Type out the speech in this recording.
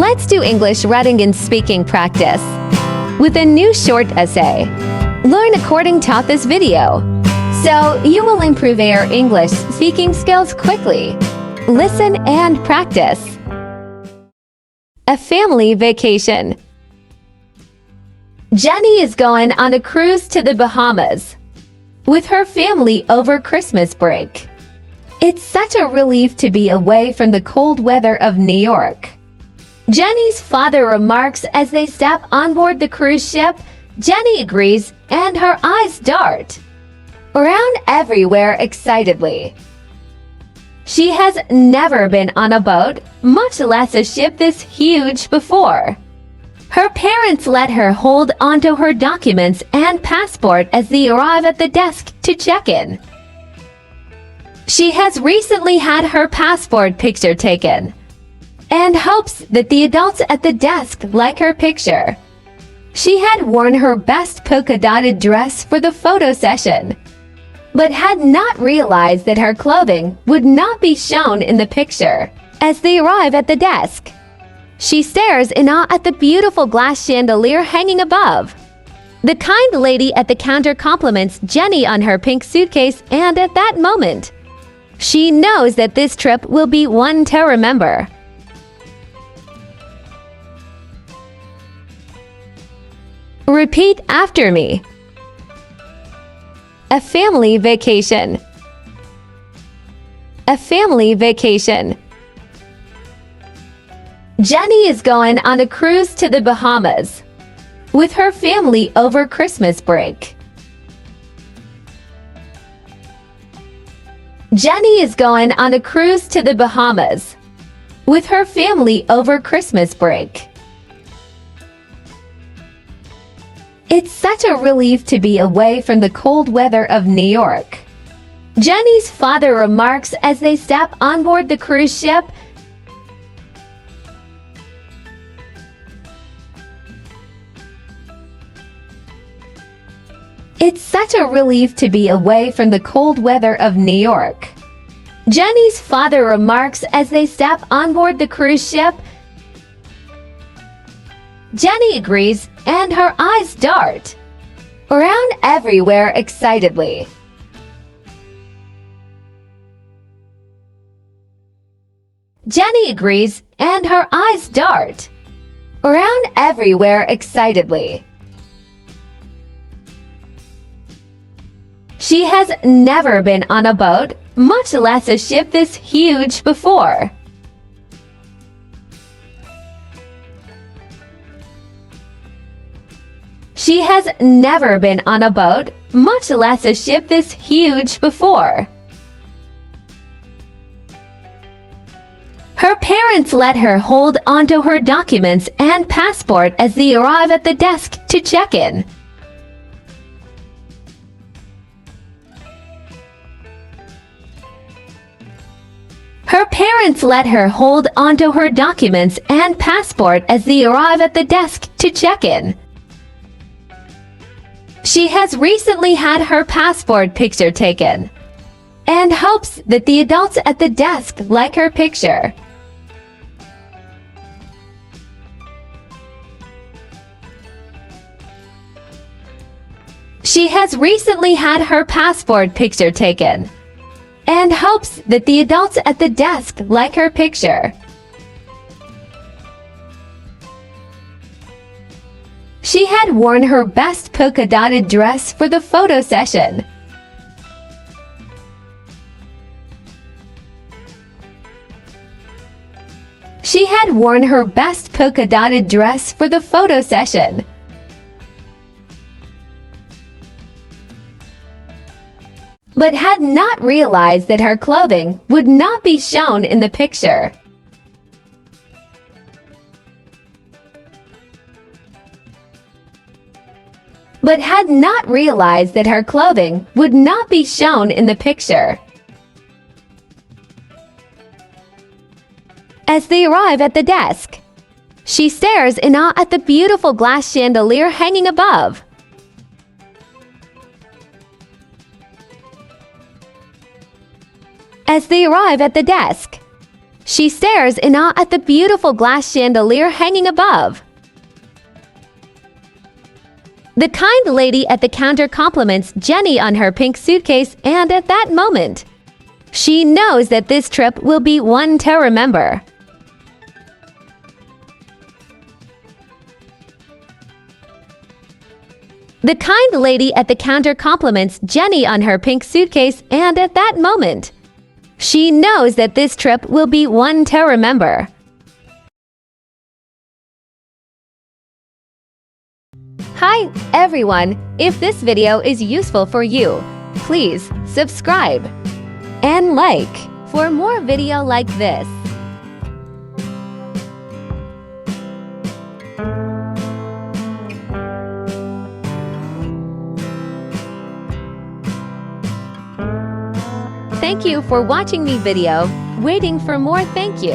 Let's do English writing and speaking practice with a new short essay. Learn according to this video, so you will improve your English speaking skills quickly. Listen and practice. A family vacation. Jenny is going on a cruise to the Bahamas with her family over Christmas break. It's such a relief to be away from the cold weather of New York. Jenny's father remarks as they step on board the cruise ship. Jenny agrees, and her eyes dart around everywhere excitedly. She has never been on a boat, much less a ship this huge before. Her parents let her hold onto her documents and passport as they arrive at the desk to check in. She has recently had her passport picture taken and hopes that the adults at the desk like her picture. She had worn her best polka-dotted dress for the photo session, but had not realized that her clothing would not be shown in the picture. As they arrive at the desk, she stares in awe at the beautiful glass chandelier hanging above. The kind lady at the counter compliments Jenny on her pink suitcase, and at that moment, she knows that this trip will be one to remember. Repeat after me. A family vacation. A family vacation. Jenny is going on a cruise to the Bahamas with her family over Christmas break. Jenny is going on a cruise to the Bahamas with her family over Christmas break. It's such a relief to be away from the cold weather of New York. Jenny's father remarks as they step on board the cruise ship. It's such a relief to be away from the cold weather of New York. Jenny's father remarks as they step on board the cruise ship. Jenny agrees, and her eyes dart around everywhere excitedly. Jenny agrees, and her eyes dart around everywhere excitedly. She has never been on a boat, much less a ship this huge before. She has never been on a boat, much less a ship this huge before. Her parents let her hold onto her documents and passport as they arrive at the desk to check in. Her parents let her hold onto her documents and passport as they arrive at the desk to check in. She has recently had her passport picture taken and hopes that the adults at the desk like her picture. She has recently had her passport picture taken and hopes that the adults at the desk like her picture. She had worn her best polka-dotted dress for the photo session. She had worn her best polka-dotted dress for the photo session. But had not realized that her clothing would not be shown in the picture. But had not realized that her clothing would not be shown in the picture. As they arrive at the desk, she stares in awe at the beautiful glass chandelier hanging above. As they arrive at the desk, She stares in awe at the beautiful glass chandelier hanging above. The kind lady at the counter compliments Jenny on her pink suitcase, and at that moment, she knows that this trip will be one to remember. The kind lady at the counter compliments Jenny on her pink suitcase, and at that moment, she knows that this trip will be one to remember. Hi, everyone! If this video is useful for you, please subscribe and like for more video like this. Thank you for watching the video. Waiting for more. Thank you.